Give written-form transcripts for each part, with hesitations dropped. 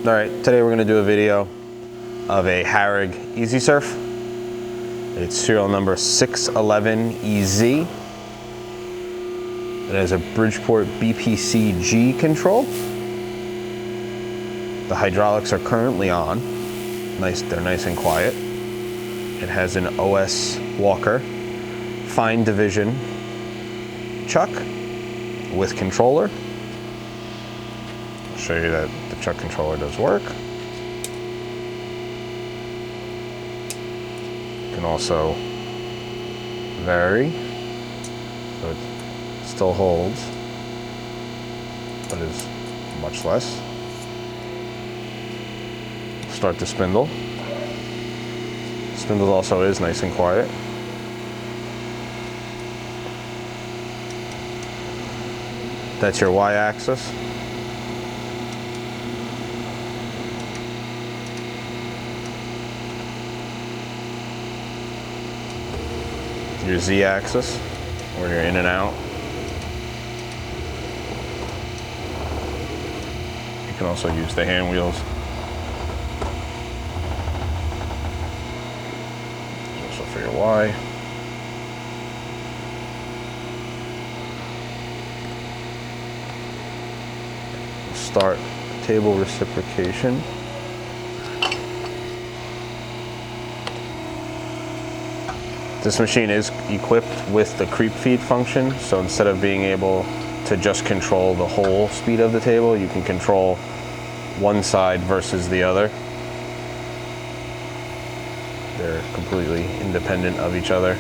All right, today we're going to do a video of a Harig EasySurf. It's serial number 611EZ. It has a Bridgeport BPC-G control. The hydraulics are currently on. They're nice and quiet. It has an OS Walker fine division chuck with controller. I'll show you that the chuck controller does work. You can also vary, so it still holds, but is much less. Start the spindle. Spindle also is nice and quiet. That's your Y-axis. Your Z-axis, where you're in and out. You can also use the hand wheels. Also for your Y. Start table reciprocation. This machine is equipped with the creep feed function, so instead of being able to just control the whole speed of the table, you can control one side versus the other. They're completely independent of each other.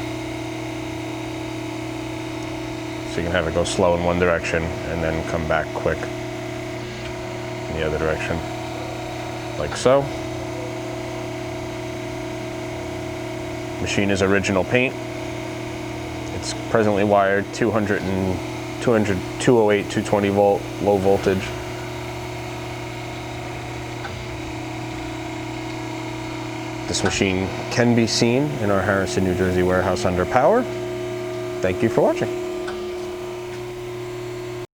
So you can have it go slow in one direction and then come back quick in the other direction, like so. Machine is original paint. It's presently wired 208, 220 volt, low voltage. This machine can be seen in our Harrison, New Jersey warehouse under power. Thank you for watching.